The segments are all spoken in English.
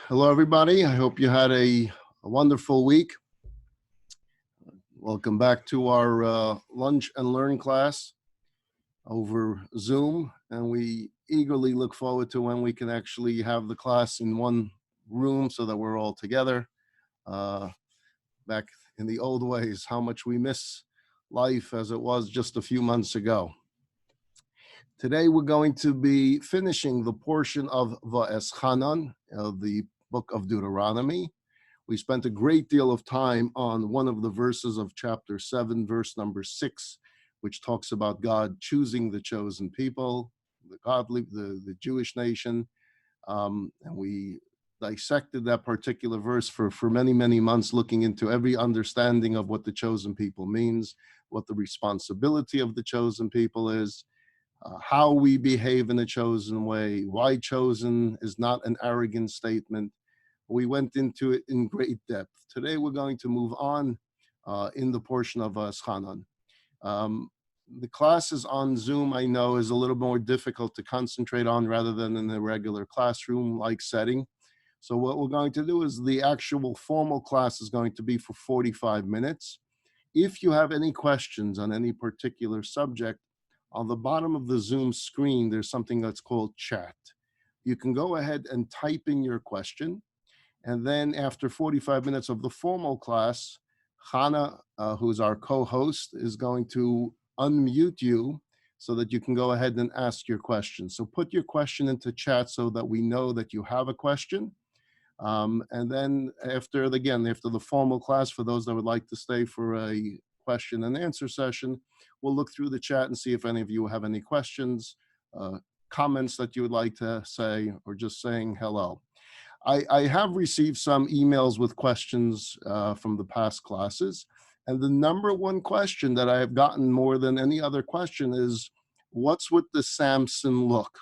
Hello, everybody. I hope you had a wonderful week. Welcome back to our Lunch and Learn class over Zoom. And we eagerly look forward to when we can actually have the class in one room so that we're all together. Back in the old ways, how much we miss life as it was just a few months ago. Today, we're going to be finishing the portion of Va'eschanan, of the book of Deuteronomy. We spent a great deal of time on one of the verses of chapter 7, verse number 6, which talks about God choosing the chosen people, the Jewish nation. And we dissected that particular verse for many, many months, looking into every understanding of what the chosen people means, what the responsibility of the chosen people is, how we behave in a chosen way, why chosen is not an arrogant statement. We went into it in great depth. Today, we're going to move on in the portion of Va'eschanan. The classes on Zoom, I know, is a little more difficult to concentrate on rather than in a regular classroom-like setting. So what we're going to do is the actual formal class is going to be for 45 minutes. If you have any questions on any particular subject, on the bottom of the Zoom screen, there's something that's called chat. You can go ahead and type in your question. And then after 45 minutes of the formal class, Hannah, who's our co-host, is going to unmute you so that you can go ahead and ask your question. So put your question into chat so that we know that you have a question. And then after the formal class, for those that would like to stay for a question and answer session, we'll look through the chat and see if any of you have any questions, comments that you would like to say, or just saying hello. I have received some emails with questions from the past classes, and the number one question that I have gotten more than any other question is, what's with the Samson look?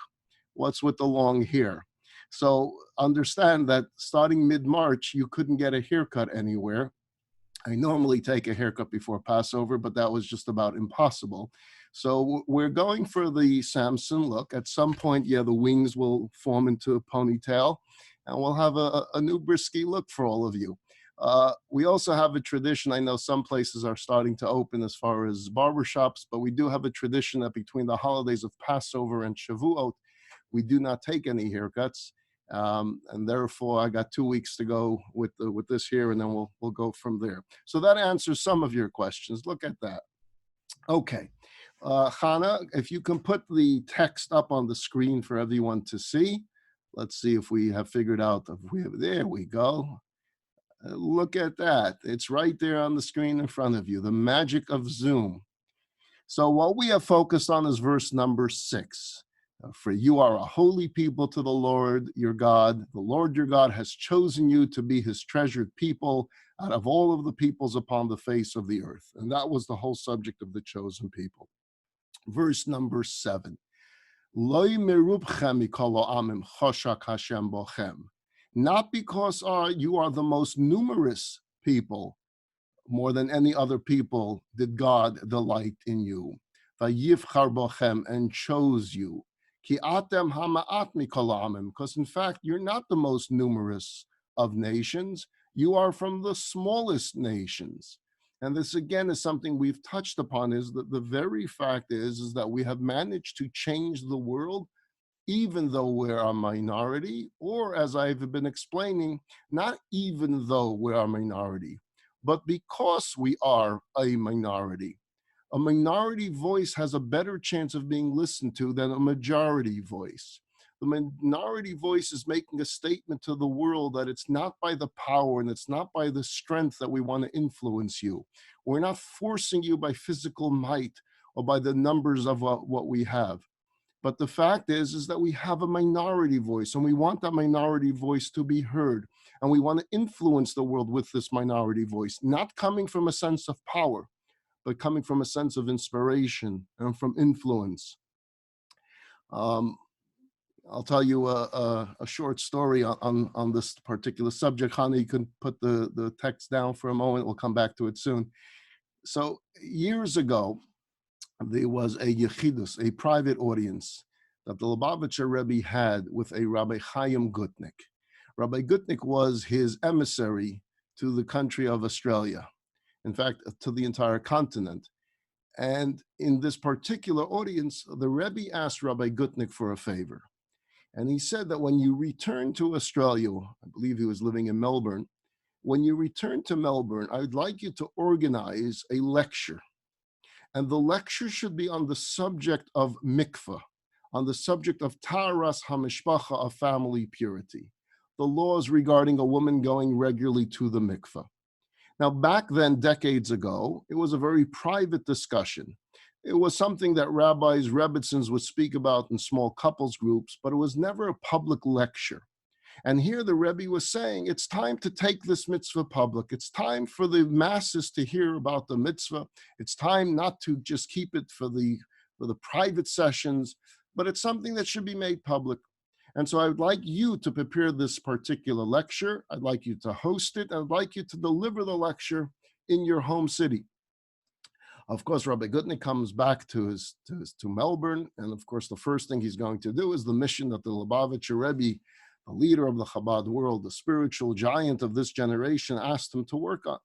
What's with the long hair? So understand that starting mid-March, you couldn't get a haircut anywhere. I normally take a haircut before Passover, but that was just about impossible. So we're going for the Samson look. At some point, the wings will form into a ponytail, and we'll have a new Bryski look for all of you. We also have a tradition. I know some places are starting to open as far as barbershops, but we do have a tradition that between the holidays of Passover and Shavuot, we do not take any haircuts. And therefore, I got 2 weeks to go with this here, and then we'll go from there. So that answers some of your questions. Look at that. Okay. Hannah, if you can put the text up on the screen for everyone to see. Let's see if we have figured out. There we go. Look at that. It's right there on the screen in front of you. The magic of Zoom. So what we have focused on is verse number 6. For you are a holy people to the Lord your God. The Lord your God has chosen you to be his treasured people out of all of the peoples upon the face of the earth. And that was the whole subject of the chosen people. Verse number 7. Not because you are the most numerous people, more than any other people, did God delight in you. And chose you. Because in fact, you're not the most numerous of nations. You are from the smallest nations. And this again is something we've touched upon, is that the very fact is that we have managed to change the world, even though we're a minority, or as I've been explaining, not even though we're a minority, but because we are a minority. A minority voice has a better chance of being listened to than a majority voice. The minority voice is making a statement to the world that it's not by the power and it's not by the strength that we want to influence you. We're not forcing you by physical might or by the numbers of what we have. But the fact is that we have a minority voice, and we want that minority voice to be heard. And we want to influence the world with this minority voice, not coming from a sense of power, but coming from a sense of inspiration and from influence. I'll tell you a short story on this particular subject. Hannah, you can put the text down for a moment. We'll come back to it soon. So years ago, there was a yechidus, a private audience that the Lubavitcher Rebbe had with a Rabbi Chaim Gutnick. Rabbi Gutnick was his emissary to the country of Australia, in fact, to the entire continent. And in this particular audience, the Rebbe asked Rabbi Gutnick for a favor. And he said that when you return to Australia, I believe he was living in Melbourne, when you return to Melbourne, I'd like you to organize a lecture. And the lecture should be on the subject of mikveh, on the subject of taras hamishpacha, of family purity, the laws regarding a woman going regularly to the mikveh. Now, back then, decades ago, it was a very private discussion. It was something that rabbis, rebbitzins would speak about in small couples groups, but it was never a public lecture. And here the Rebbe was saying, it's time to take this mitzvah public. It's time for the masses to hear about the mitzvah. It's time not to just keep it for the private sessions, but it's something that should be made public. And so I would like you to prepare this particular lecture. I'd like you to host it. I'd like you to deliver the lecture in your home city. Of course, Rabbi Gutnick comes back to Melbourne. And of course, the first thing he's going to do is the mission that the Lubavitcher Rebbe, the leader of the Chabad world, the spiritual giant of this generation, asked him to work on.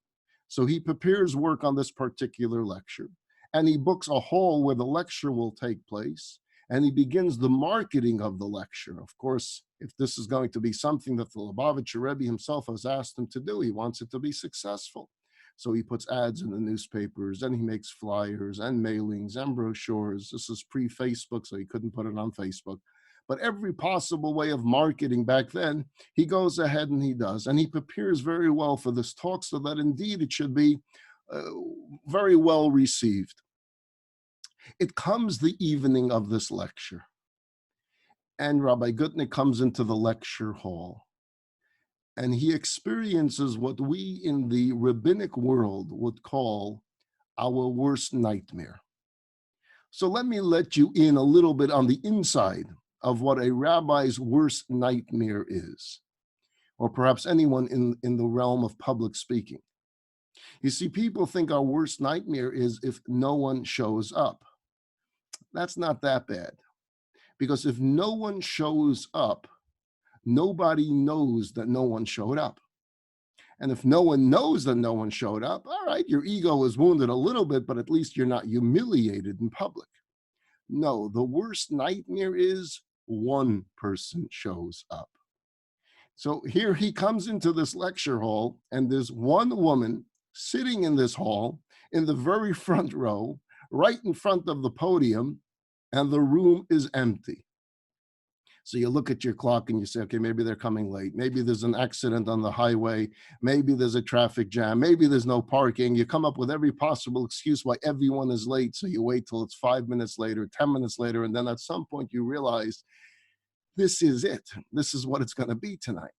So he prepares work on this particular lecture. And he books a hall where the lecture will take place. And he begins the marketing of the lecture. Of course, if this is going to be something that the Lubavitcher Rebbe himself has asked him to do, he wants it to be successful. So he puts ads in the newspapers, and he makes flyers and mailings and brochures. This is pre-Facebook, so he couldn't put it on Facebook. But every possible way of marketing back then, he goes ahead and he does. And he prepares very well for this talk so that indeed it should be very well received. It comes the evening of this lecture, and Rabbi Gutnick comes into the lecture hall, and he experiences what we in the rabbinic world would call our worst nightmare. So let me let you in a little bit on the inside of what a rabbi's worst nightmare is, or perhaps anyone in the realm of public speaking. You see, people think our worst nightmare is if no one shows up. That's not that bad, because if no one shows up, nobody knows that no one showed up. And if no one knows that no one showed up, all right, your ego is wounded a little bit, but at least you're not humiliated in public. No, the worst nightmare is one person shows up. So here he comes into this lecture hall, and there's one woman sitting in this hall in the very front row, right in front of the podium, and the room is empty. So you look at your clock and you say, okay, maybe they're coming late. Maybe there's an accident on the highway. Maybe there's a traffic jam. Maybe there's no parking. You come up with every possible excuse why everyone is late. So you wait till it's 5 minutes later, 10 minutes later, and then at some point you realize this is it. This is what it's going to be tonight.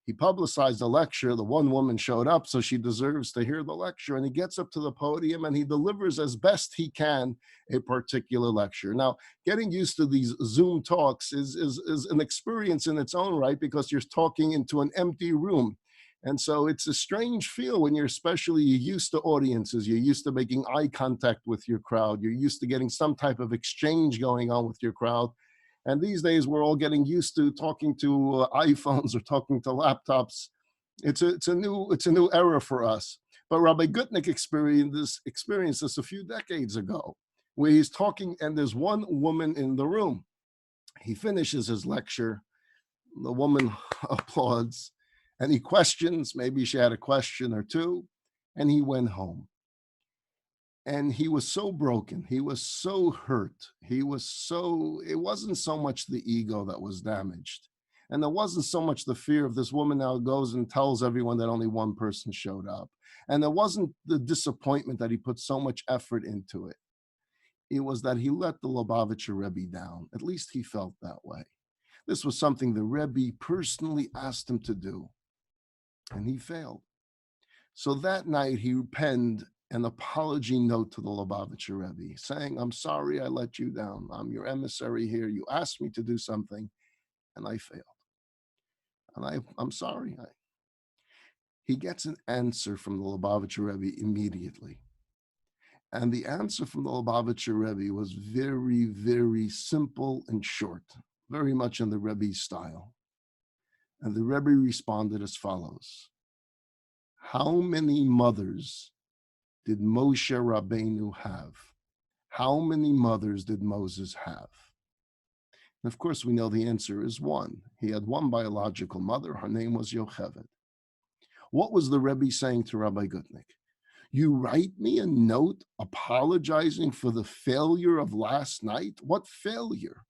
He publicized the lecture. The one woman showed up, so she deserves to hear the lecture. And he gets up to the podium and he delivers as best he can a particular lecture. Now, getting used to these Zoom talks is an experience in its own right, because you're talking into an empty room. And so it's a strange feel when you're used to audiences. You're used to making eye contact with your crowd. You're used to getting some type of exchange going on with your crowd. And these days, we're all getting used to talking to iPhones or talking to laptops. It's a new era for us. But Rabbi Gutnick experienced this a few decades ago, where he's talking and there's one woman in the room. He finishes his lecture. The woman applauds, and he questions. Maybe she had a question or two, and he went home. And he was so broken. He was so hurt. It wasn't so much the ego that was damaged. And there wasn't so much the fear of this woman now goes and tells everyone that only one person showed up. And there wasn't the disappointment that he put so much effort into it. It was that he let the Lubavitcher Rebbe down. At least he felt that way. This was something the Rebbe personally asked him to do. And he failed. So that night he penned an apology note to the Lubavitcher Rebbe, saying, I'm sorry I let you down. I'm your emissary here. You asked me to do something, and I failed. And I'm sorry. He gets an answer from the Lubavitcher Rebbe immediately. And the answer from the Lubavitcher Rebbe was very, very simple and short, very much in the Rebbe's style. And the Rebbe responded as follows: how many mothers did Moshe Rabbeinu have? How many mothers did Moses have? And of course, we know the answer is one. He had one biological mother. Her name was Yocheved. What was the Rebbe saying to Rabbi Gutnick? You write me a note apologizing for the failure of last night? What failure?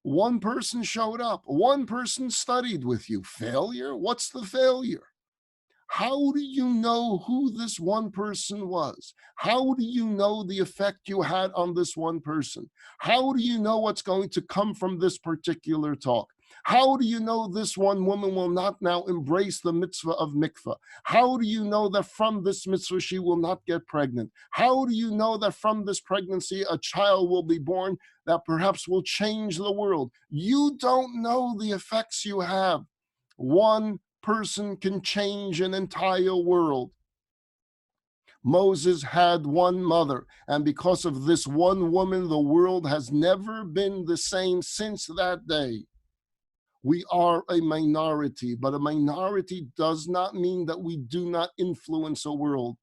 One person showed up. One person studied with you. Failure? What's the failure? How do you know who this one person was? How do you know the effect you had on this one person? How do you know what's going to come from this particular talk? How do you know this one woman will not now embrace the mitzvah of mikvah? How do you know that from this mitzvah she will not get pregnant? How do you know that from this pregnancy a child will be born that perhaps will change the world? You don't know the effects you have. One person can change an entire world. Moses had one mother, and because of this one woman, the world has never been the same since that day. We are a minority, but a minority does not mean that we do not influence a world.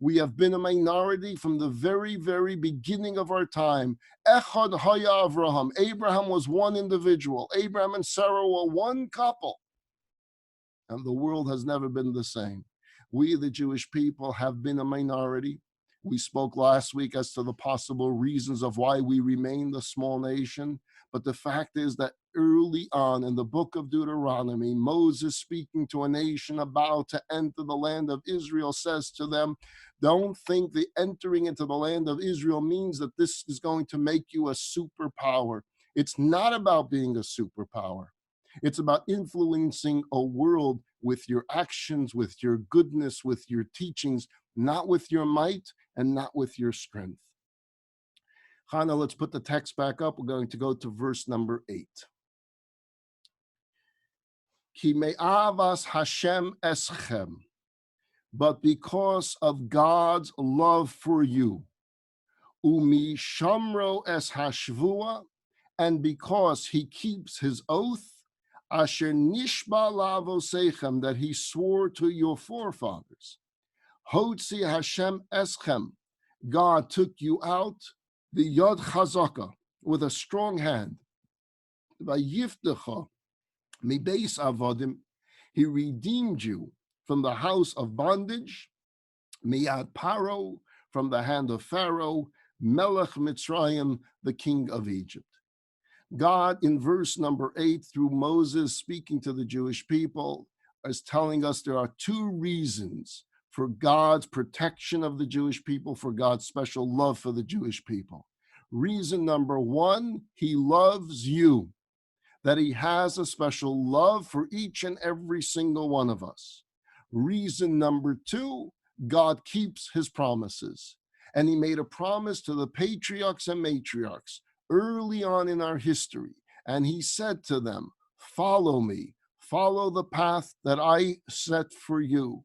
We have been a minority from the very, very beginning of our time. Echad Haya Avraham. Abraham was one individual. Abraham and Sarah were one couple. And the world has never been the same. We, the Jewish people, have been a minority. We spoke last week as to the possible reasons of why we remain the small nation. But the fact is that early on in the book of Deuteronomy, Moses, speaking to a nation about to enter the land of Israel, says to them, don't think the entering into the land of Israel means that this is going to make you a superpower. It's not about being a superpower. It's about influencing a world with your actions, with your goodness, with your teachings, not with your might and not with your strength. Chana, let's put the text back up. We're going to go to verse number 8. Ki me'avas Hashem eschem, but because of God's love for you, umi shamro es hashvua, and because he keeps his oath, asher nishba lavosechem, that he swore to your forefathers. Hotzi Hashem eschem, God took you out, the yod chazaka, with a strong hand. Vayiftecha mibeis avodim, he redeemed you from the house of bondage, miyad paro, from the hand of Pharaoh, melech Mitzrayim, the king of Egypt. God, in verse number 8, through Moses speaking to the Jewish people, is telling us there are two reasons for God's protection of the Jewish people, for God's special love for the Jewish people. Reason number one, he loves you, that he has a special love for each and every single one of us. Reason number two, God keeps his promises. And he made a promise to the patriarchs and matriarchs early on in our history. And he said to them, follow me, follow the path that I set for you.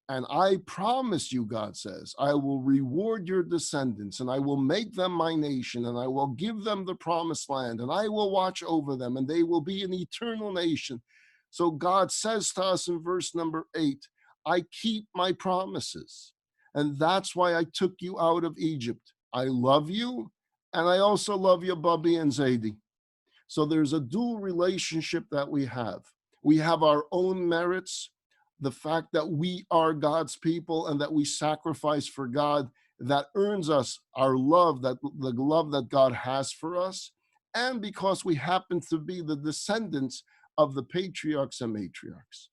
And I promise you, God says, I will reward your descendants, and I will make them my nation, and I will give them the promised land, and I will watch over them, and they will be an eternal nation. So God says to us in verse number 8, I keep my promises. And that's why I took you out of Egypt. I love you, and I also love your Bubby and Zaidi. So there's a dual relationship that we have. We have our own merits, the fact that we are God's people and that we sacrifice for God, that earns us our love, that the love that God has for us, and because we happen to be the descendants of the patriarchs and matriarchs.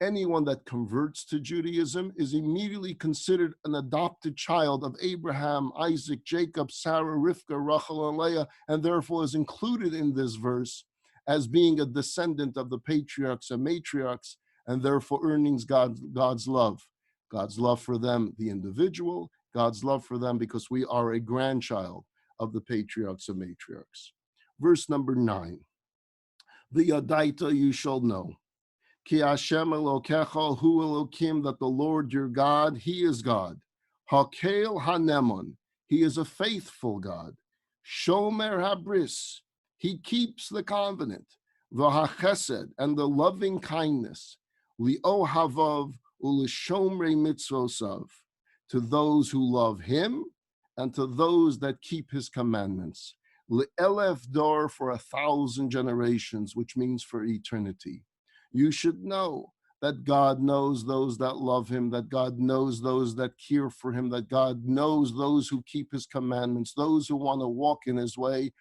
Anyone that converts to Judaism is immediately considered an adopted child of Abraham, Isaac, Jacob, Sarah, Rivka, Rachel, and Leah, and therefore is included in this verse as being a descendant of the patriarchs and matriarchs, and therefore earning God's love. God's love for them, the individual, God's love for them because we are a grandchild of the patriarchs and matriarchs. Verse number 9. The Yadaita you shall know. Ki Hashem Elokecha hu Elokim, that the Lord your God, he is God. Hakel Hanemon, he is a faithful God. Shomer Habris, he keeps the covenant. v'hachesed, and the loving kindness, li'ohavav u'lishomrei mitzvosav, to those who love him and to those that keep his commandments. Le'elef dor, for 1,000 generations, which means for eternity. You should know that God knows those that love him, that God knows those that care for him, that God knows those who keep his commandments, those who want to walk in his way,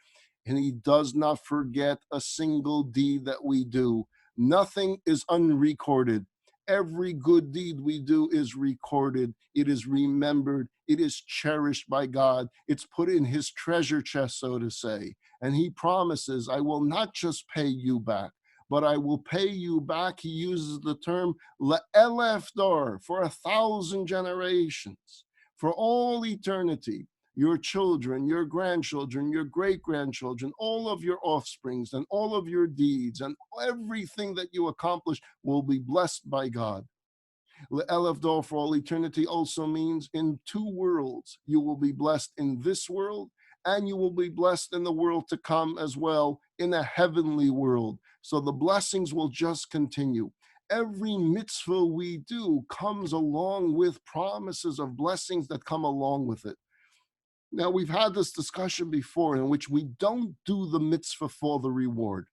and he does not forget a single deed that we do. Nothing is unrecorded. Every good deed we do is recorded. It is remembered. It is cherished by God. It's put in his treasure chest, so to say. And he promises, I will not just pay you back, but I will pay you back. He uses the term le'elef dor, for 1,000 generations, for all eternity. Your children, your grandchildren, your great-grandchildren, all of your offsprings and all of your deeds and everything that you accomplish will be blessed by God. Le'elef dor, for all eternity, also means in 2 worlds. You will be blessed in this world, and you will be blessed in the world to come as well, in a heavenly world. So the blessings will just continue. Every mitzvah we do comes along with promises of blessings that come along with it. Now, we've had this discussion before in which we don't do the mitzvah for the reward.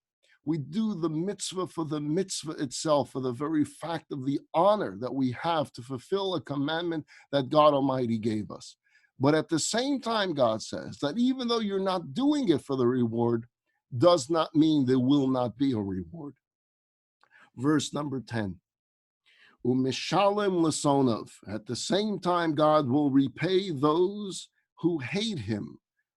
We do the mitzvah for the mitzvah itself, for the very fact of the honor that we have to fulfill a commandment that God Almighty gave us. But at the same time, God says that even though you're not doing it for the reward, does not mean there will not be a reward. Verse number 10. Umishalem lesonov. At the same time, God will repay those who hate him,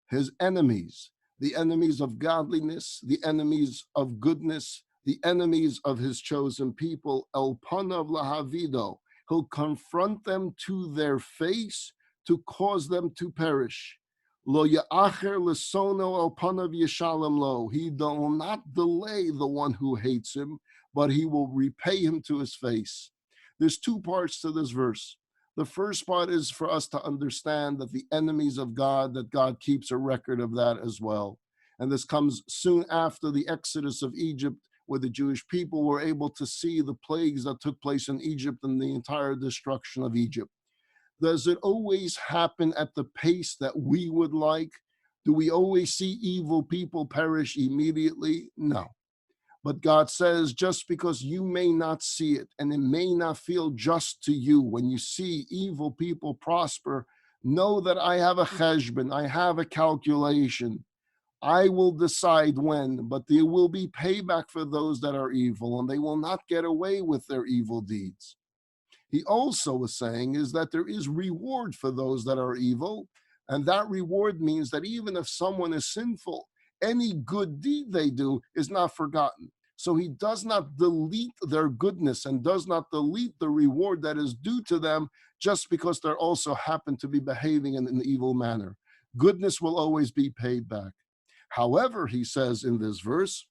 his enemies, the enemies of godliness, the enemies of goodness, the enemies of his chosen people. El panav lahavido. He'll confront them to their face to cause them to perish. Lo ya'acher lesono el panav yeshalem lo. He will not delay the one who hates him, but he will repay him to his face. There's 2 parts to this verse. The first part is for us to understand that the enemies of God, that God keeps a record of that as well. And this comes soon after the exodus of Egypt, where the Jewish people were able to see the plagues that took place in Egypt and the entire destruction of Egypt. Does it always happen at the pace that we would like? Do we always see evil people perish immediately? No. But God says, just because you may not see it and it may not feel just to you when you see evil people prosper, know that I have a cheshbon, I have a calculation. I will decide when, but there will be payback for those that are evil, and they will not get away with their evil deeds. He also was saying is that there is reward for those that are evil, and that reward means that even if someone is sinful, any good deed they do is not forgotten. So he does not delete their goodness and does not delete the reward that is due to them just because they also happen to be behaving in an evil manner. Goodness will always be paid back. However, he says in this verse,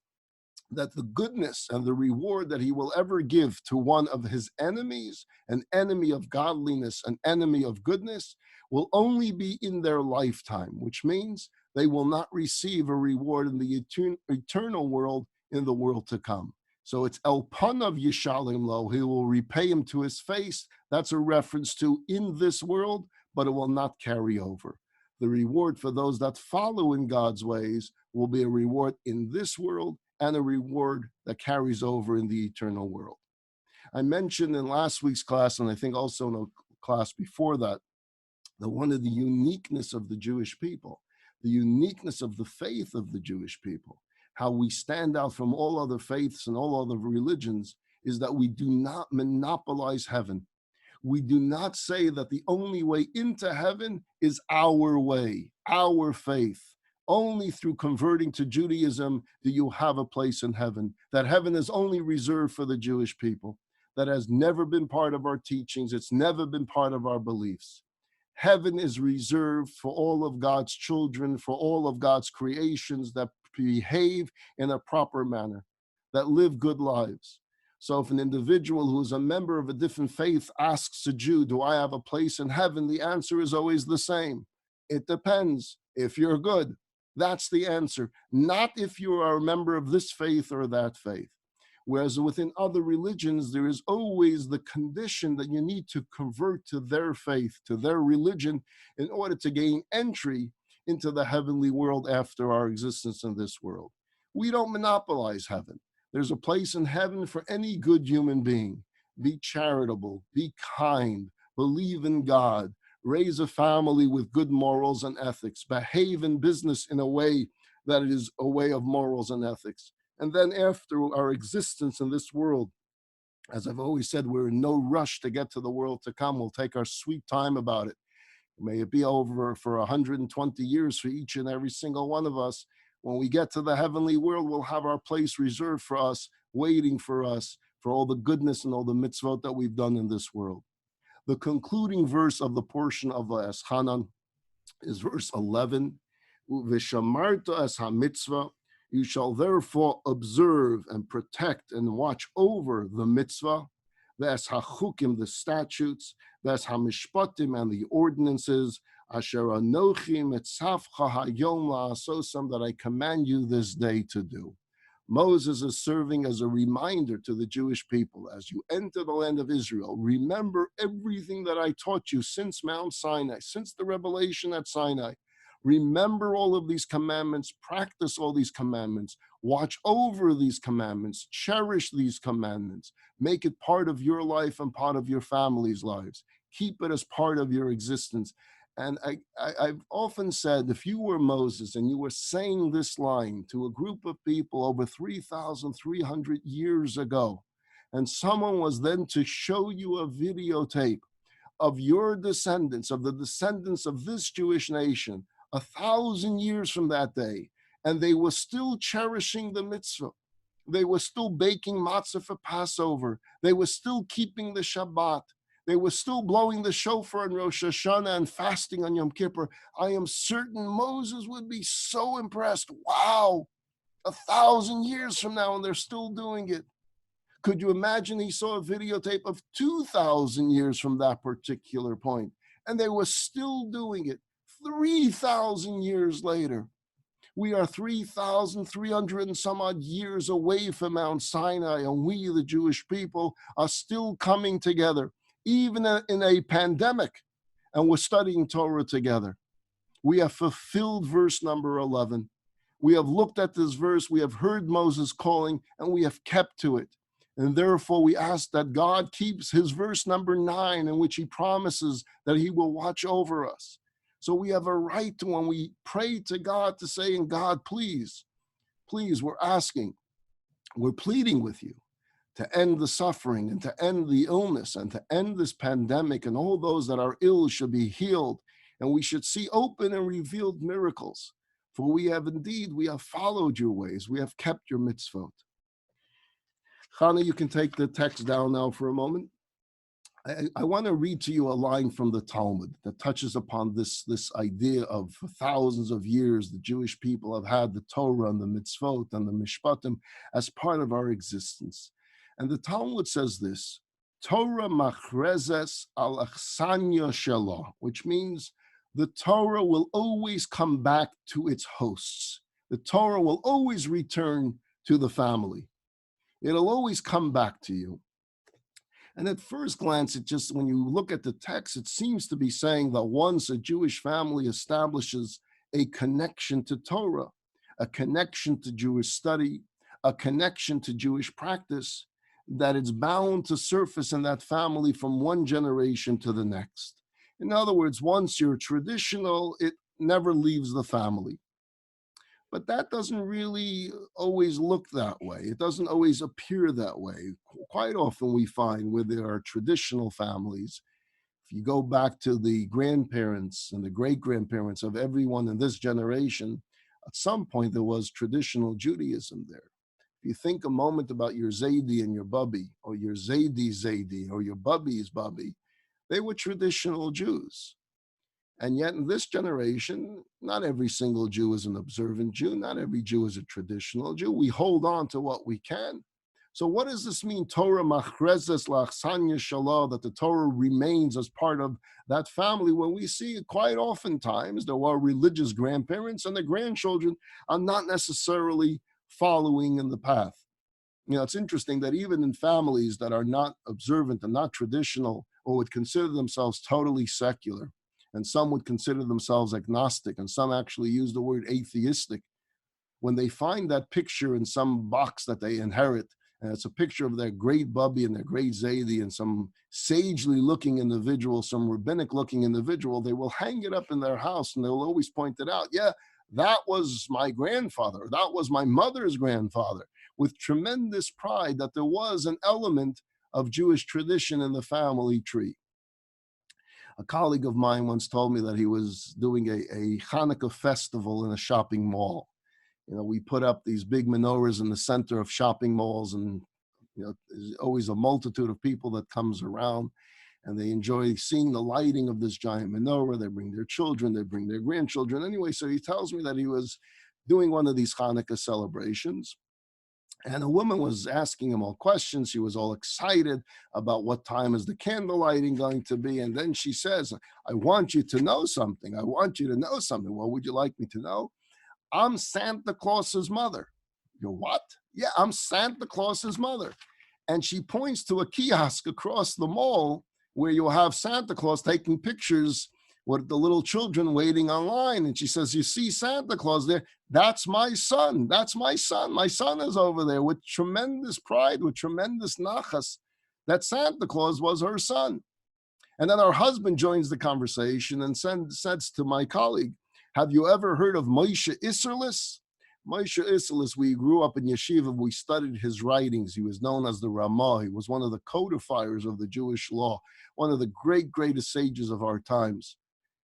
that the goodness and the reward that he will ever give to one of his enemies, an enemy of godliness, an enemy of goodness, will only be in their lifetime, which means they will not receive a reward in the eternal world, in the world to come. So it's El Panav Yishalim Lo, he will repay him to his face. That's a reference to in this world, but it will not carry over. The reward for those that follow in God's ways will be a reward in this world and a reward that carries over in the eternal world. I mentioned in last week's class, and I think also in a class before that one of the uniqueness of the Jewish people, the uniqueness of the faith of the Jewish people, how we stand out from all other faiths and all other religions, is that we do not monopolize heaven. We do not say that the only way into heaven is our way, our faith. Only through converting to Judaism do you have a place in heaven. That heaven is only reserved for the Jewish people. That has never been part of our teachings. It's never been part of our beliefs. Heaven is reserved for all of God's children, for all of God's creations that behave in a proper manner, that live good lives. So if an individual who is a member of a different faith asks a Jew, do I have a place in heaven? The answer is always the same. It depends. If you're good, That's the answer. Not if you are a member of this faith or that faith. Whereas within other religions, there is always the condition that you need to convert to their faith, to their religion, in order to gain entry into the heavenly world after our existence in this world. We don't monopolize heaven. There's a place in heaven for any good human being. Be charitable, be kind, believe in God, raise a family with good morals and ethics, behave in business in a way that is a way of morals and ethics. And then after our existence in this world, as I've always said, we're in no rush to get to the world to come. We'll take our sweet time about it. May it be over for 120 years for each and every single one of us. When we get to the heavenly world, we'll have our place reserved for us, waiting for us, for all the goodness and all the mitzvot that we've done in this world. The concluding verse of the portion of Eschanan is verse 11. V'shamarta es ha-mitzvah, you shall therefore observe and protect and watch over the mitzvah, v'es ha-chukim, the statutes, v'es ha-mishpatim, and the ordinances, asher anochi mitzavcha hayom la'asosam, that I command you this day to do. Moses is serving as a reminder to the Jewish people, as you enter the land of Israel, remember everything that I taught you since Mount Sinai, since the revelation at Sinai. Remember all of these commandments, practice all these commandments, watch over these commandments, cherish these commandments, make it part of your life and part of your family's lives. Keep it as part of your existence. And I've often said, if you were Moses and you were saying this line to a group of people over 3,300 years ago, and someone was then to show you a videotape of your descendants, of the descendants of this Jewish nation, 1,000 years from that day, and they were still cherishing the mitzvah. They were still baking matzah for Passover. They were still keeping the Shabbat. They were still blowing the shofar on Rosh Hashanah and fasting on Yom Kippur. I am certain Moses would be so impressed. Wow, 1,000 years from now, and they're still doing it. Could you imagine he saw a videotape of 2,000 years from that particular point, and they were still doing it 3,000 years later? We are 3,300 and some odd years away from Mount Sinai, and we, the Jewish people, are still coming together, even in a pandemic, and we're studying Torah together. We have fulfilled verse number 11. We have looked at this verse, we have heard Moses calling, and we have kept to it. And therefore, we ask that God keeps his verse number 9, in which he promises that he will watch over us. So we have a right to, when we pray to God, to say, "And God, please, please, we're asking, we're pleading with you to end the suffering and to end the illness and to end this pandemic, and all those that are ill should be healed, and we should see open and revealed miracles. For we have followed your ways, we have kept your mitzvot." Chana, you can take the text down now for a moment. I want to read to you a line from the Talmud that touches upon this idea of, for thousands of years, the Jewish people have had the Torah and the mitzvot and the mishpatim as part of our existence. And the Talmud says this: Torah machrezes al achsanya shelah, which means the Torah will always come back to its hosts. The Torah will always return to the family. It'll always come back to you. And at first glance, when you look at the text, it seems to be saying that once a Jewish family establishes a connection to Torah, a connection to Jewish study, a connection to Jewish practice, that it's bound to surface in that family from one generation to the next. In other words, once you're traditional, it never leaves the family. But that doesn't really always look that way. It doesn't always appear that way. Quite often we find where there are traditional families, if you go back to the grandparents and the great-grandparents of everyone in this generation, at some point there was traditional Judaism there. If you think a moment about your Zaidi and your Bubby, or your Zaidi or your Bubby's Bubby, they were traditional Jews. And yet in this generation, not every single Jew is an observant Jew. Not every Jew is a traditional Jew. We hold on to what we can. So what does this mean, Torah machrezes lachsanya shalah, that the Torah remains as part of that family, when we see quite oftentimes there are religious grandparents and the grandchildren are not necessarily following in the path. It's interesting that even in families that are not observant and not traditional, or would consider themselves totally secular, and some would consider themselves agnostic, and some actually use the word atheistic, when they find that picture in some box that they inherit, and it's a picture of their great Bubby and their great Zaidi and some sagely looking individual, some rabbinic looking individual, they will hang it up in their house and they'll always point it out. Yeah, that was my grandfather. That was my mother's grandfather, with tremendous pride that there was an element of Jewish tradition in the family tree. A colleague of mine once told me that he was doing a Hanukkah festival in a shopping mall. We put up these big menorahs in the center of shopping malls, and there's always a multitude of people that comes around, and they enjoy seeing the lighting of this giant menorah. They bring their children, they bring their grandchildren. Anyway, so he tells me that he was doing one of these Hanukkah celebrations, and a woman was asking him all questions. She was all excited about what time is the candle lighting going to be. And then she says, I want you to know something. I want you to know something. What would you like me to know? I'm Santa Claus's mother. You're what? Yeah, I'm Santa Claus's mother. And she points to a kiosk across the mall where you'll have Santa Claus taking pictures with the little children waiting online. And she says, you see Santa Claus there? That's my son. That's my son. My son is over there, with tremendous pride, with tremendous nachas, that Santa Claus was her son. And then her husband joins the conversation and says to my colleague, have you ever heard of Moshe Isserlis? Moshe Isserlis, we grew up in yeshiva, we studied his writings. He was known as the Ramah. He was one of the codifiers of the Jewish law, one of the greatest sages of our times.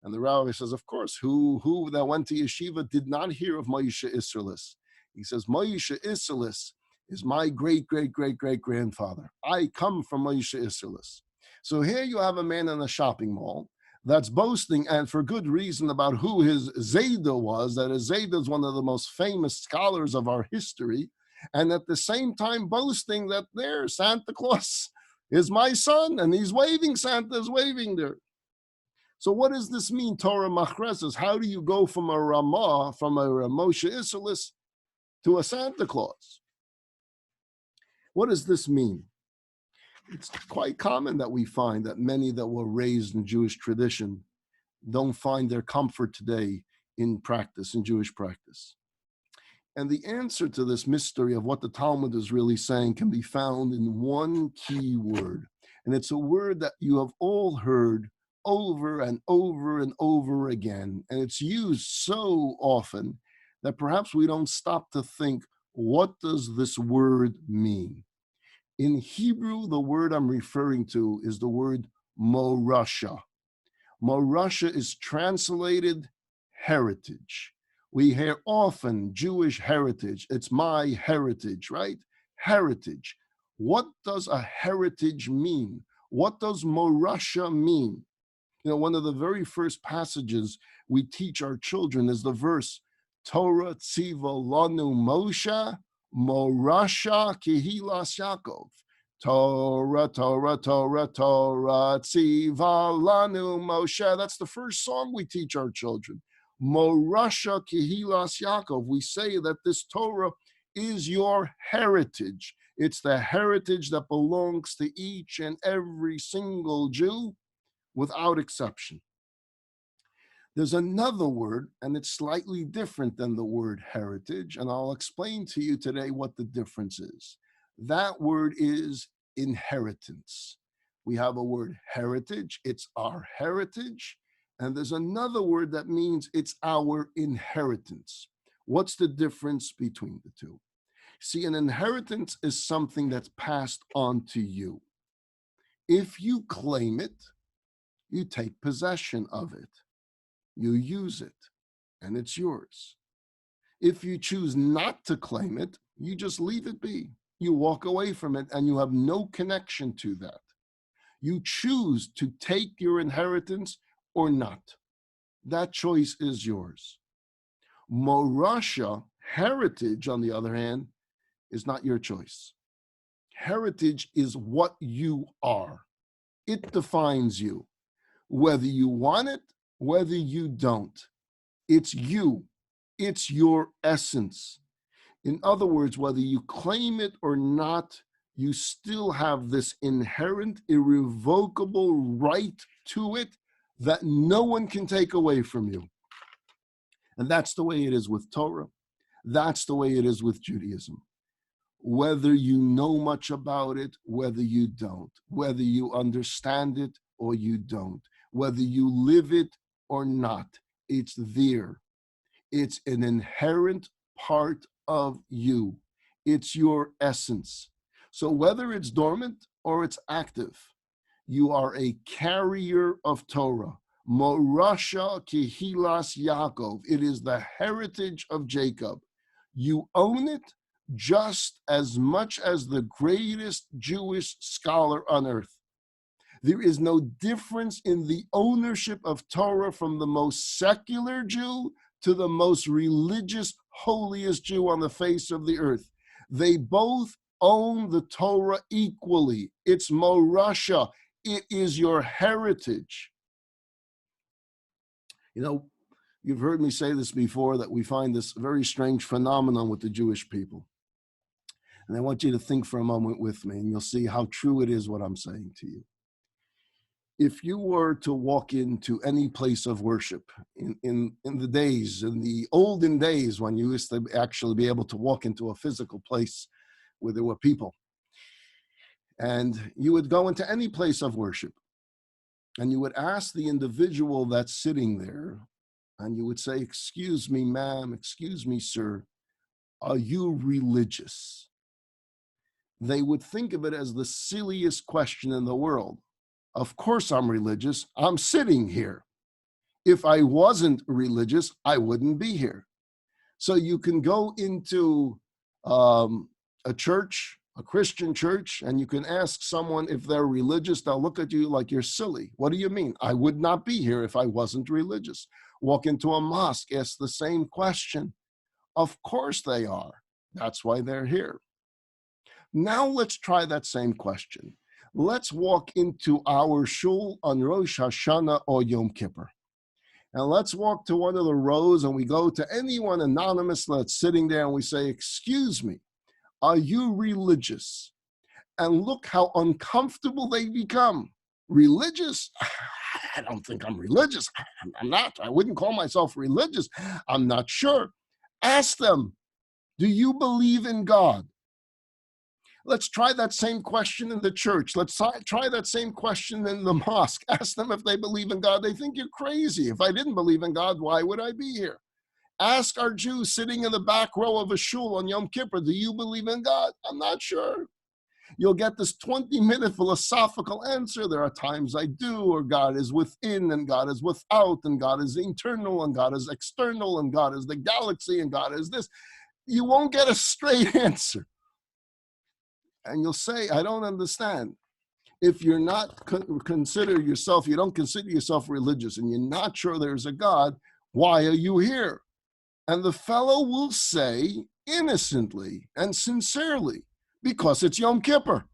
And the rabbi says, of course, who that went to yeshiva did not hear of Moshe Isserlis? He says, Moshe Isserlis is my great-great-great-great-grandfather. I come from Moshe Isserlis. So here you have a man in a shopping mall that's boasting, and for good reason, about who his Zayda was, that his Zayda is one of the most famous scholars of our history, and at the same time boasting that there, Santa Claus is my son, and he's waving, Santa's waving there. So what does this mean, Torah Machrezes? How do you go from a Ramah, from a Moshe Isserlis, to a Santa Claus? What does this mean? It's quite common that we find that many that were raised in Jewish tradition don't find their comfort today in practice, in Jewish practice. And the answer to this mystery of what the Talmud is really saying can be found in one key word. And it's a word that you have all heard over and over and over again. And it's used so often that perhaps we don't stop to think, what does this word mean? In Hebrew, the word I'm referring to is the word morasha. Morasha is translated heritage. We hear often Jewish heritage. It's my heritage, right? Heritage. What does a heritage mean? What does morasha mean? One of the very first passages we teach our children is the verse, Torah tziva lanu Moshe, morasha kihilas Yaakov. Torah, Torah, Torah, Torah, tziva lanu Moshe. That's the first song we teach our children. Morasha kihilas Yaakov. We say that this Torah is your heritage. It's the heritage that belongs to each and every single Jew, without exception. There's another word, and it's slightly different than the word heritage, and I'll explain to you today what the difference is. That word is inheritance. We have a word heritage, it's our heritage, and there's another word that means it's our inheritance. What's the difference between the two? See, an inheritance is something that's passed on to you. If you claim it, you take possession of it. You use it, and it's yours. If you choose not to claim it, you just leave it be. You walk away from it, and you have no connection to that. You choose to take your inheritance or not. That choice is yours. Morasha, heritage, on the other hand, is not your choice. Heritage is what you are. It defines you, whether you want it, whether you don't. It's you. It's your essence. In other words, whether you claim it or not, you still have this inherent, irrevocable right to it that no one can take away from you. And that's the way it is with Torah. That's the way it is with Judaism. Whether you know much about it, whether you don't, whether you understand it or you don't, whether you live it or not, it's there. It's an inherent part of you. It's your essence. So whether it's dormant or it's active, you are a carrier of Torah. Morasha Kehilas Yaakov. It is the heritage of Jacob. You own it just as much as the greatest Jewish scholar on earth. There is no difference in the ownership of Torah from the most secular Jew to the most religious, holiest Jew on the face of the earth. They both own the Torah equally. It's Morasha. It is your heritage. You know, you've heard me say this before, that we find this very strange phenomenon with the Jewish people. And I want you to think for a moment with me, and you'll see how true it is what I'm saying to you. If you were to walk into any place of worship in the olden days when you used to actually be able to walk into a physical place where there were people, and you would go into any place of worship, and you would ask the individual that's sitting there, and you would say, "Excuse me, ma'am, excuse me, sir, are you religious?" They would think of it as the silliest question in the world. Of course I'm religious. I'm sitting here. If I wasn't religious, I wouldn't be here. So you can go into a church, a Christian church, and you can ask someone if they're religious. They'll look at you like you're silly. What do you mean? I would not be here if I wasn't religious. Walk into a mosque, ask the same question. Of course they are. That's why they're here. Now let's try that same question. Let's walk into our shul on Rosh Hashanah or Yom Kippur. And let's walk to one of the rows, and we go to anyone anonymous that's sitting there, and we say, "Excuse me, are you religious?" And look how uncomfortable they become. Religious? I don't think I'm religious. I'm not. I wouldn't call myself religious. I'm not sure. Ask them, do you believe in God? Let's try that same question in the church. Let's try that same question in the mosque. Ask them if they believe in God. They think you're crazy. If I didn't believe in God, why would I be here? Ask our Jews sitting in the back row of a shul on Yom Kippur, do you believe in God? I'm not sure. You'll get this 20-minute philosophical answer. There are times I do, or God is within, and God is without, and God is internal, and God is external, and God is the galaxy, and God is this. You won't get a straight answer. And you'll say, I don't understand. If you're not you don't consider yourself religious, and you're not sure there's a God, why are you here? And the fellow will say innocently and sincerely, because it's Yom Kippur.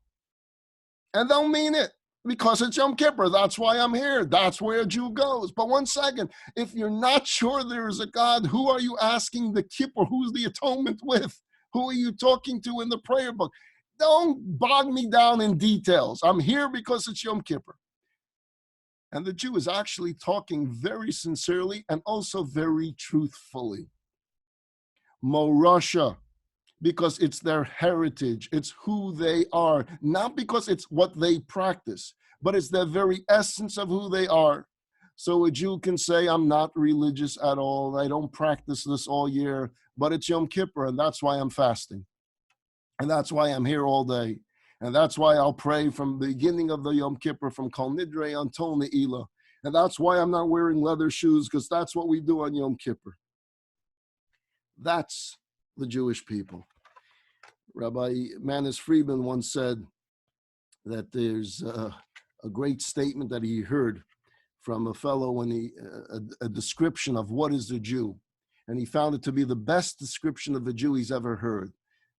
And they'll mean it, because it's Yom Kippur. That's why I'm here. That's where a Jew goes. But one second, if you're not sure there is a God, who are you asking the Kippur? Who's the atonement with? Who are you talking to in the prayer book? Don't bog me down in details. I'm here because it's Yom Kippur. And the Jew is actually talking very sincerely and also very truthfully. Morasha, because it's their heritage, it's who they are, not because it's what they practice, but it's their very essence of who they are. So a Jew can say, I'm not religious at all, I don't practice this all year, but it's Yom Kippur, and that's why I'm fasting. And that's why I'm here all day. And that's why I'll pray from the beginning of the Yom Kippur, from Kol Nidre until Ne'ilah. And that's why I'm not wearing leather shoes, because that's what we do on Yom Kippur. That's the Jewish people. Rabbi Manis Friedman once said that there's a great statement that he heard from a fellow when a description of what is a Jew. And he found it to be the best description of a Jew he's ever heard.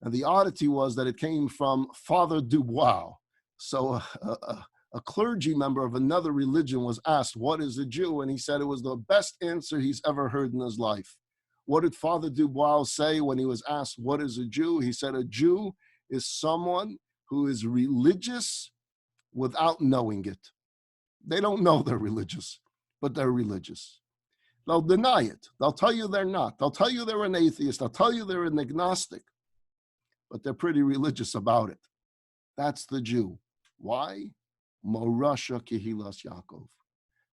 And the oddity was that it came from Father Dubois. So a clergy member of another religion was asked, what is a Jew? And he said it was the best answer he's ever heard in his life. What did Father Dubois say when he was asked, what is a Jew? He said, a Jew is someone who is religious without knowing it. They don't know they're religious, but they're religious. They'll deny it. They'll tell you they're not. They'll tell you they're an atheist. They'll tell you they're an agnostic, but they're pretty religious about it. That's the Jew. Why? Morasha Kehilas Yaakov.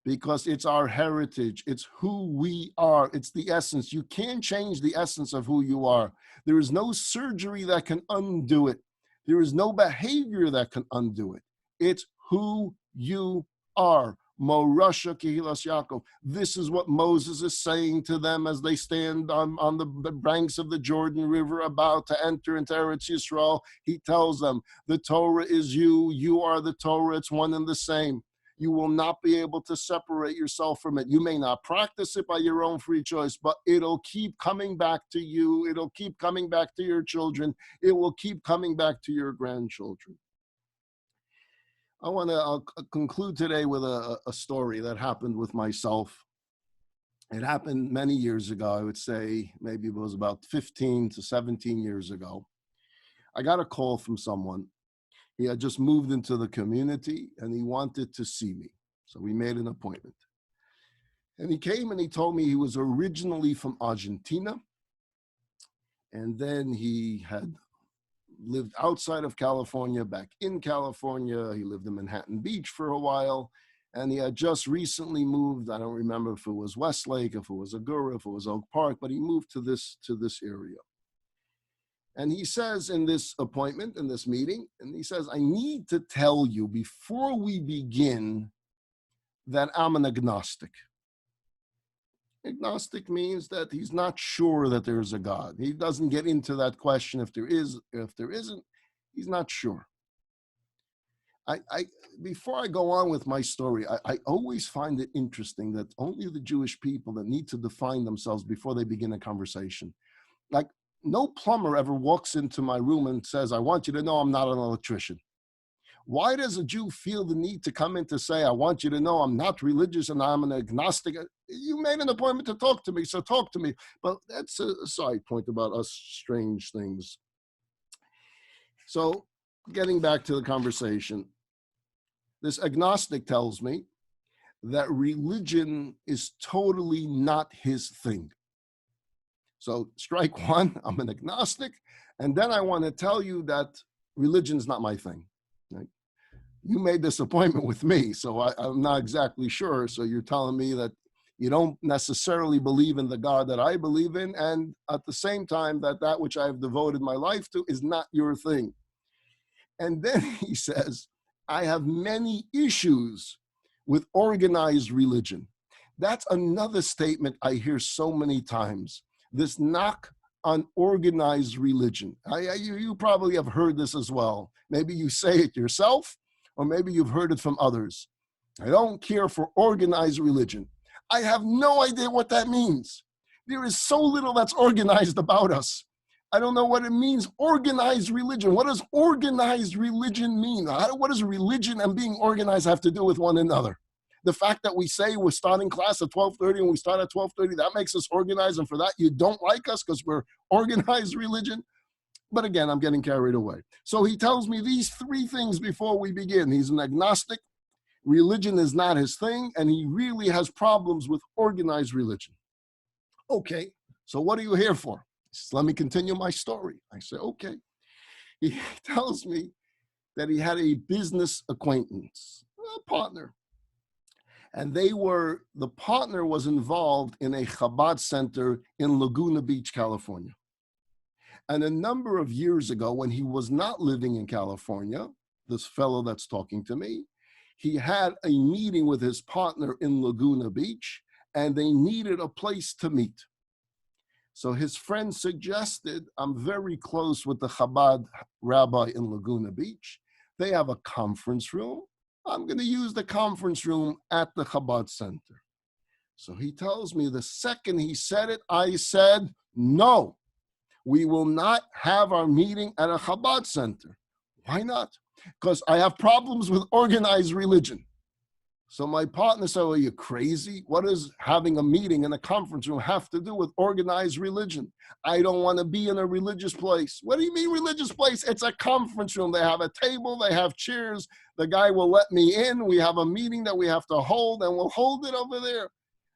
Because it's our heritage. It's who we are. It's the essence. You can't change the essence of who you are. There is no surgery that can undo it. There is no behavior that can undo it. It's who you are. Morasha Kehilas Yaakov. This is what Moses is saying to them as they stand on the banks of the Jordan River about to enter into Eretz Yisrael. He tells them, the Torah is you. You are the Torah. It's one and the same. You will not be able to separate yourself from it. You may not practice it by your own free choice, but it'll keep coming back to you. It'll keep coming back to your children. It will keep coming back to your grandchildren. I'll conclude today with a story that happened with myself. It happened many years ago. I would say maybe it was about 15 to 17 years ago. I got a call from someone. He had just moved into the community and he wanted to see me. So we made an appointment. And he came and he told me he was originally from Argentina. And then he had lived outside of California, back in California. He lived in Manhattan Beach for a while. And he had just recently moved. I don't remember if it was Westlake, if it was Agoura, if it was Oak Park, but he moved to this area. And he says in this appointment, in this meeting, and he says, I need to tell you before we begin that I'm an agnostic. Agnostic means that he's not sure that there's a God. He doesn't get into that question if there is, if there isn't, he's not sure. Before I go on with my story, I always find it interesting that only the Jewish people that need to define themselves before they begin a conversation. Like, no plumber ever walks into my room and says, I want you to know I'm not an electrician. Why does a Jew feel the need to come in to say, I want you to know I'm not religious and I'm an agnostic? You made an appointment to talk to me, so talk to me. But that's a side point about us strange things. So getting back to the conversation, this agnostic tells me that religion is totally not his thing. So strike one, I'm an agnostic. And then I want to tell you that religion's not my thing. Right? You made this appointment with me, so I'm not exactly sure. So you're telling me that you don't necessarily believe in the God that I believe in. And at the same time, that which I've devoted my life to is not your thing. And then he says, I have many issues with organized religion. That's another statement I hear so many times. This knock on organized religion. You probably have heard this as well. Maybe you say it yourself, or maybe you've heard it from others. I don't care for organized religion. I have no idea what that means. There is so little that's organized about us. I don't know what it means, organized religion. What does organized religion mean? What does religion and being organized have to do with one another? The fact that we say we're starting class at 12:30 and we start at 12:30, that makes us organized, and for that you don't like us because we're organized religion? But again, I'm getting carried away. So he tells me these three things before we begin. He's an agnostic, religion is not his thing, and he really has problems with organized religion. Okay, so what are you here for? He says, let me continue my story. I say, okay. He tells me that he had a business acquaintance, a partner. And the partner was involved in a Chabad center in Laguna Beach, California. And a number of years ago, when he was not living in California, this fellow that's talking to me, he had a meeting with his partner in Laguna Beach, and they needed a place to meet. So his friend suggested, I'm very close with the Chabad rabbi in Laguna Beach. They have a conference room. I'm going to use the conference room at the Chabad Center. So he tells me the second he said it, I said, no. We will not have our meeting at a Chabad center. Why not? Because I have problems with organized religion. So my partner said, are you crazy? What does having a meeting in a conference room have to do with organized religion? I don't want to be in a religious place. What do you mean religious place? It's a conference room. They have a table, they have chairs. The guy will let me in. We have a meeting that we have to hold, and we'll hold it over there.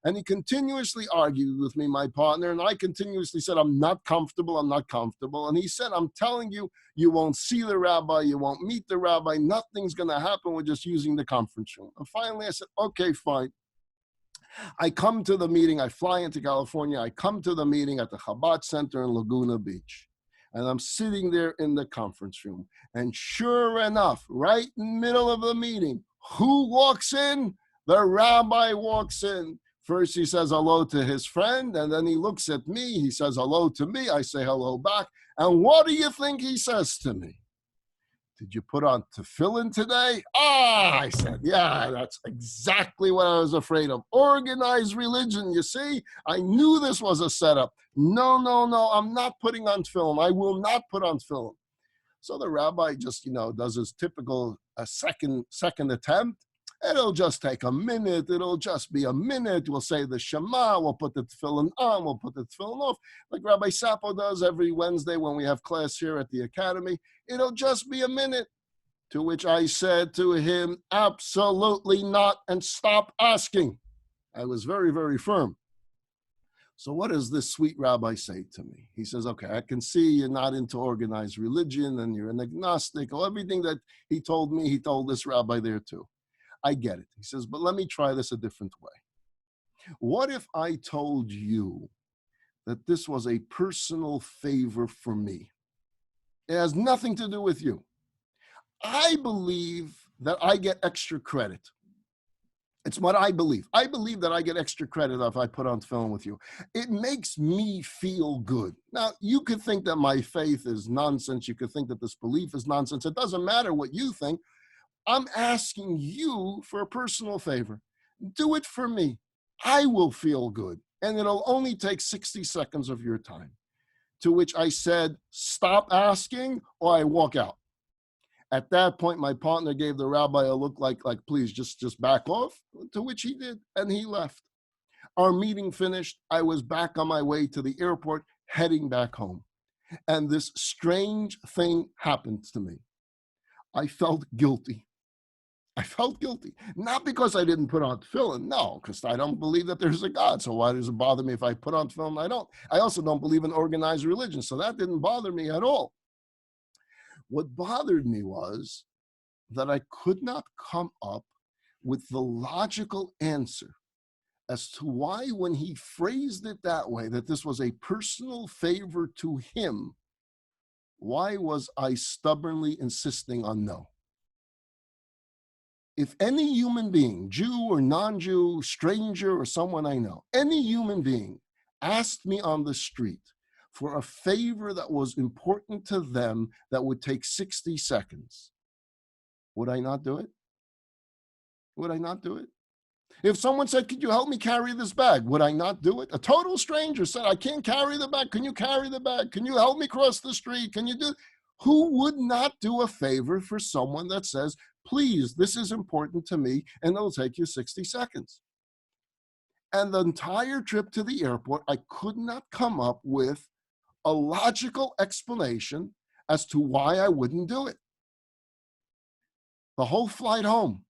And he continuously argued with me, my partner, and I continuously said, I'm not comfortable, I'm not comfortable. And he said, I'm telling you, you won't see the rabbi, you won't meet the rabbi, nothing's going to happen, we're just using the conference room. And finally I said, okay, fine. I come to the meeting, I fly into California, I come to the meeting at the Chabad Center in Laguna Beach. And I'm sitting there in the conference room. And sure enough, right in the middle of the meeting, who walks in? The rabbi walks in. First, he says hello to his friend, and then he looks at me. He says hello to me. I say hello back. And what do you think he says to me? Did you put on tefillin today? I said, yeah, that's exactly what I was afraid of. Organized religion, you see? I knew this was a setup. No, I'm not putting on tefillin. I will not put on tefillin. So the rabbi just, does his typical second attempt. It'll just take a minute. It'll just be a minute. We'll say the Shema. We'll put the tefillin on. We'll put the tefillin off. Like Rabbi Sapo does every Wednesday when we have class here at the academy. It'll just be a minute. To which I said to him, absolutely not, and stop asking. I was very, very firm. So what does this sweet rabbi say to me? He says, okay, I can see you're not into organized religion and you're an agnostic. Or everything that he told me, he told this rabbi there too. I get it. He says, but let me try this a different way. What if I told you that this was a personal favor for me? It has nothing to do with you. I believe that I get extra credit. It's what I believe. I believe that I get extra credit if I put on tefillin with you. It makes me feel good. Now, you could think that my faith is nonsense. You could think that this belief is nonsense. It doesn't matter what you think. I'm asking you for a personal favor. Do it for me. I will feel good. And it'll only take 60 seconds of your time. To which I said, stop asking or I walk out. At that point, my partner gave the rabbi a look like please, just back off. To which he did, and he left. Our meeting finished. I was back on my way to the airport, heading back home. And this strange thing happened to me. I felt guilty. Not because I didn't put on tefillin, no, because I don't believe that there's a God. So why does it bother me if I put on tefillin? I don't. I also don't believe in organized religion, so that didn't bother me at all. What bothered me was that I could not come up with the logical answer as to why, when he phrased it that way, that this was a personal favor to him, why was I stubbornly insisting on no? If any human being, Jew or non-Jew, stranger or someone I know, any human being asked me on the street for a favor that was important to them that would take 60 seconds, would I not do it? Would I not do it? If someone said, could you help me carry this bag? Would I not do it? A total stranger said, I can't carry the bag. Can you carry the bag? Can you help me cross the street? Can you do? Who would not do a favor for someone that says, please, this is important to me, and it'll take you 60 seconds? And the entire trip to the airport, I could not come up with a logical explanation as to why I wouldn't do it. The whole flight home,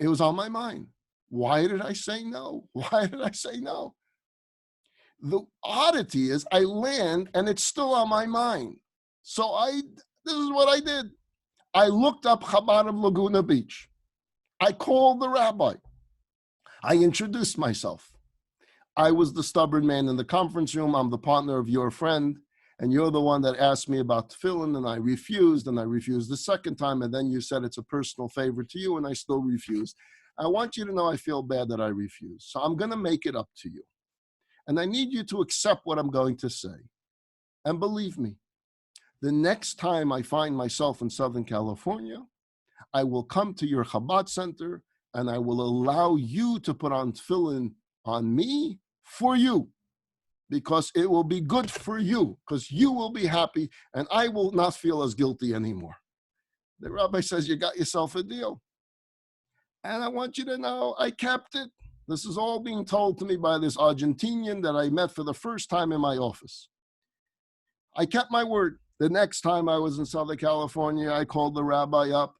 it was on my mind. Why did I say no? Why did I say no? The oddity is I land and it's still on my mind. So this is what I did. I looked up Chabad of Laguna Beach. I called the rabbi. I introduced myself. I was the stubborn man in the conference room. I'm the partner of your friend, and you're the one that asked me about tefillin, and I refused the second time, and then you said it's a personal favor to you, and I still refused. I want you to know I feel bad that I refused. So I'm going to make it up to you. And I need you to accept what I'm going to say. And believe me, the next time I find myself in Southern California, I will come to your Chabad center and I will allow you to put on tefillin on me for you. because it will be good for you, because you will be happy, and I will not feel as guilty anymore. The rabbi says, you got yourself a deal. And I want you to know, I kept it. This is all being told to me by this Argentinian that I met for the first time in my office. I kept my word. The next time I was in Southern California, I called the rabbi up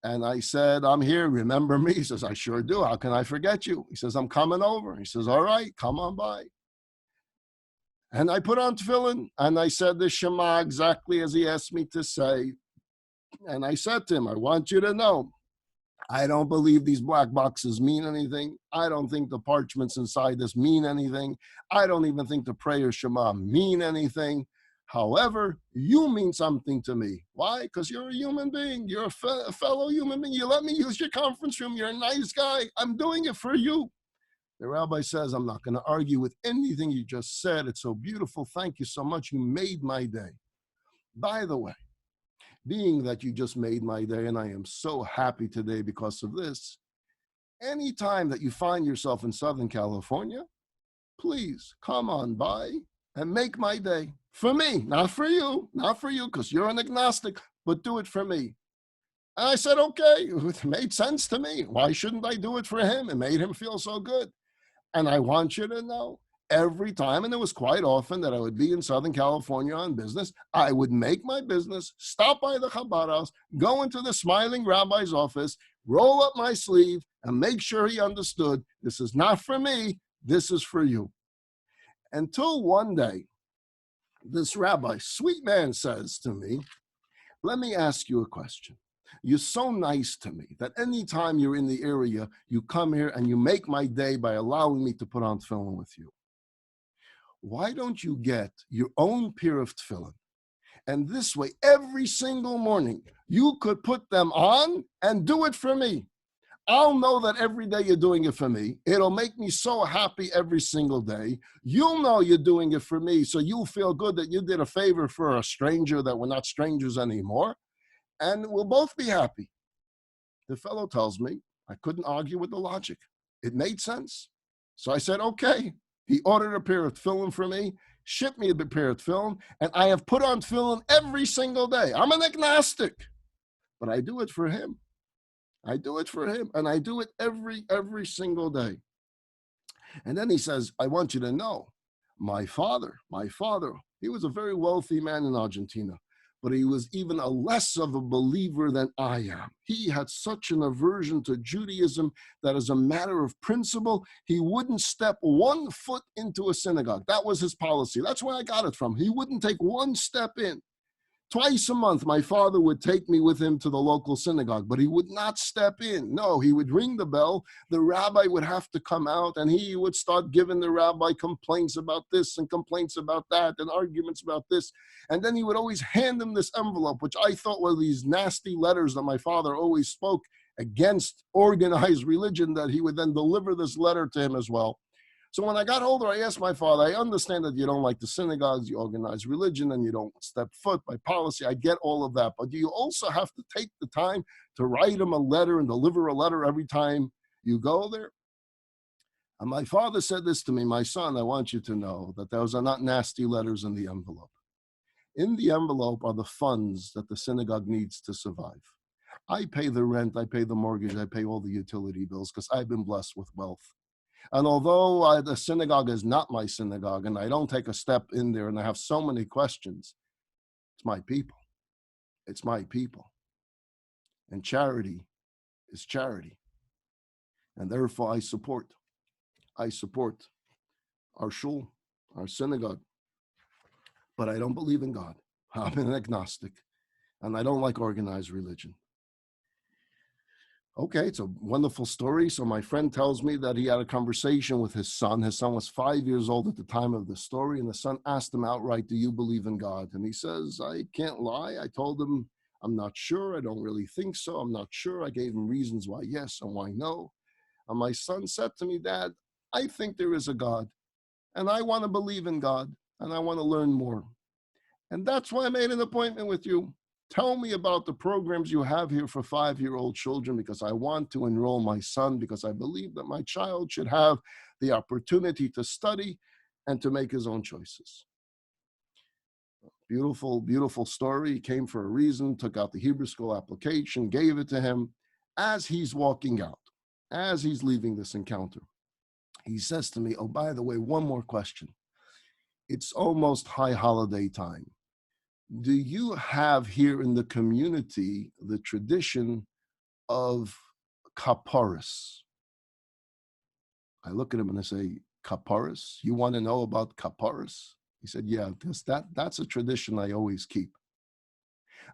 and I said, I'm here, remember me? He says, I sure do. How can I forget you? He says, I'm coming over. He says, all right, come on by. And I put on tefillin and I said the Shema exactly as he asked me to say. And I said to him, I want you to know, I don't believe these black boxes mean anything. I don't think the parchments inside this mean anything. I don't even think the prayer Shema mean anything. However, you mean something to me. Why? Because you're a human being. You're a fellow human being. You let me use your conference room. You're a nice guy. I'm doing it for you. The rabbi says, I'm not going to argue with anything you just said. It's so beautiful. Thank you so much. You made my day. By the way, being that you just made my day, and I am so happy today because of this, anytime that you find yourself in Southern California, please come on by and make my day. For me, not for you, because you're an agnostic, but do it for me. And I said, okay, it made sense to me. Why shouldn't I do it for him? It made him feel so good. And I want you to know, every time, and it was quite often that I would be in Southern California on business, I would make my business, stop by the Chabad house, go into the smiling rabbi's office, roll up my sleeve, and make sure he understood, this is not for me, this is for you. Until one day, this rabbi, sweet man, says to me, let me ask you a question. You're so nice to me that anytime you're in the area, you come here and you make my day by allowing me to put on tefillin with you. Why don't you get your own pair of tefillin? And this way, every single morning, you could put them on and do it for me. I'll know that every day you're doing it for me. It'll make me so happy every single day. You'll know you're doing it for me, so you'll feel good that you did a favor for a stranger, that we're not strangers anymore, and we'll both be happy. The fellow tells me I couldn't argue with the logic. It made sense. So I said, okay. He ordered a pair of tefillin for me, shipped me a pair of tefillin, and I have put on tefillin every single day. I'm an agnostic, but I do it for him. I do it for him, and I do it every single day. And then he says, I want you to know, my father, he was a very wealthy man in Argentina, but he was even a less of a believer than I am. He had such an aversion to Judaism that as a matter of principle, he wouldn't step 1 foot into a synagogue. That was his policy. That's where I got it from. He wouldn't take one step in. Twice a month, my father would take me with him to the local synagogue, but he would not step in. No, he would ring the bell. The rabbi would have to come out, and he would start giving the rabbi complaints about this and complaints about that and arguments about this. And then he would always hand him this envelope, which I thought were these nasty letters that my father always spoke against organized religion, that he would then deliver this letter to him as well. So when I got older, I asked my father, I understand that you don't like the synagogues, you organize religion, and you don't step foot by policy. I get all of that. But do you also have to take the time to write him a letter and deliver a letter every time you go there? And my father said this to me, my son, I want you to know that those are not nasty letters in the envelope. In the envelope are the funds that the synagogue needs to survive. I pay the rent, I pay the mortgage, I pay all the utility bills because I've been blessed with wealth. And although the synagogue is not my synagogue and I don't take a step in there and I have so many questions, it's my people. It's my people. And charity is charity. And therefore I support our shul, our synagogue. But I don't believe in God. I'm an agnostic. And I don't like organized religion. Okay, it's a wonderful story. So my friend tells me that he had a conversation with his son. His son was 5 years old at the time of the story, and the son asked him outright, do you believe in God? And he says, I can't lie. I told him, I'm not sure. I don't really think so. I'm not sure. I gave him reasons why yes and why no. And my son said to me, Dad, I think there is a God, and I want to believe in God, and I want to learn more. And that's why I made an appointment with you. Tell me about the programs you have here for 5-year-old children, because I want to enroll my son, because I believe that my child should have the opportunity to study and to make his own choices. Beautiful, beautiful story. He came for a reason, took out the Hebrew school application, gave it to him. As he's walking out, as he's leaving this encounter, he says to me, oh, by the way, one more question. It's almost high holiday time. Do you have here in the community the tradition of Cop Horus? I look at him and I say, Cop Horus? You want to know about Cop Horus? He said, yeah, because that's a tradition I always keep.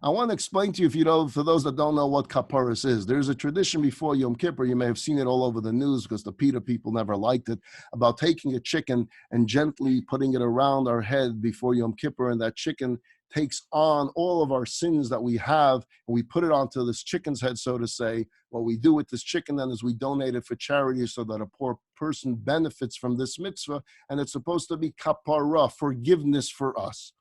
I want to explain to you, for those that don't know what Cop Horus is, there's a tradition before Yom Kippur, you may have seen it all over the news because the PETA people never liked it, about taking a chicken and gently putting it around our head before Yom Kippur, and that chicken takes on all of our sins that we have, and we put it onto this chicken's head, so to say. What we do with this chicken then is we donate it for charity so that a poor person benefits from this mitzvah, and it's supposed to be kapara, forgiveness for us.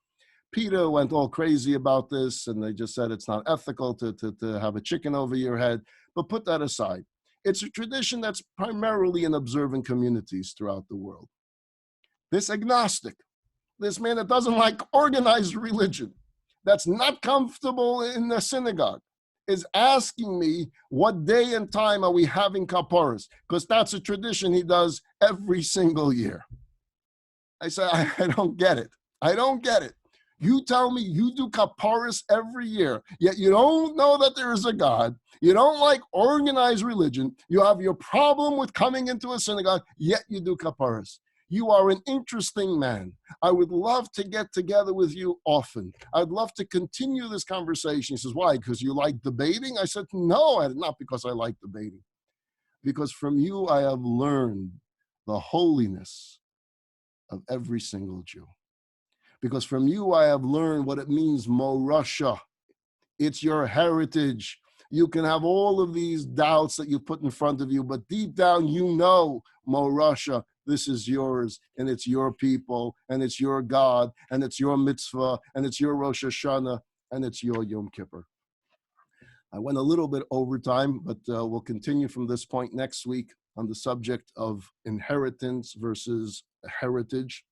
PETA went all crazy about this, and they just said it's not ethical to have a chicken over your head. But put that aside. It's a tradition that's primarily in observant communities throughout the world. This agnostic, this man that doesn't like organized religion, that's not comfortable in the synagogue, is asking me what day and time are we having Cop Horus, because that's a tradition he does every single year. I say, I don't get it. I don't get it. You tell me you do Cop Horus every year, yet you don't know that there is a God. You don't like organized religion. You have your problem with coming into a synagogue, yet you do Cop Horus. You are an interesting man. I would love to get together with you often. I'd love to continue this conversation. He says, why? Because you like debating? I said, no, not because I like debating. Because from you I have learned the holiness of every single Jew. Because from you I have learned what it means, Morasha. It's your heritage. You can have all of these doubts that you put in front of you, but deep down you know, Morasha, this is yours, and it's your people, and it's your God, and it's your mitzvah, and it's your Rosh Hashanah, and it's your Yom Kippur. I went a little bit over time, but we'll continue from this point next week on the subject of inheritance versus heritage,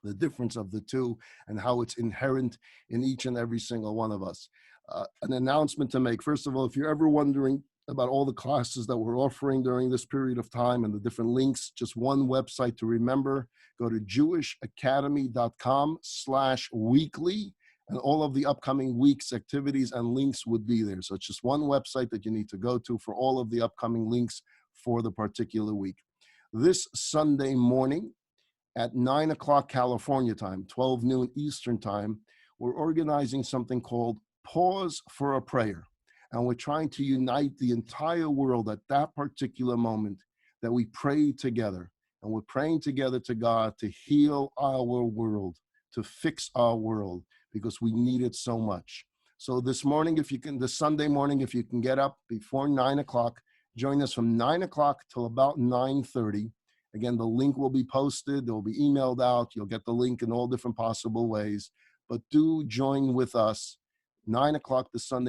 the difference of the two, and how it's inherent in each and every single one of us. An announcement to make. First of all, if you're ever wondering about all the classes that we're offering during this period of time and the different links, just one website to remember, go to jewishacademy.com/weekly, and all of the upcoming week's activities and links would be there. So it's just one website that you need to go to for all of the upcoming links for the particular week. This Sunday morning, at 9 o'clock California time, 12 noon Eastern time, we're organizing something called Pause for a Prayer. And we're trying to unite the entire world at that particular moment that we pray together. And we're praying together to God to heal our world, to fix our world, because we need it so much. So this morning, this Sunday morning, if you can get up before 9 o'clock, join us from 9 o'clock till about 9:30. Again, the link will be posted. It will be emailed out. You'll get the link in all different possible ways. But do join with us, 9 o'clock this Sunday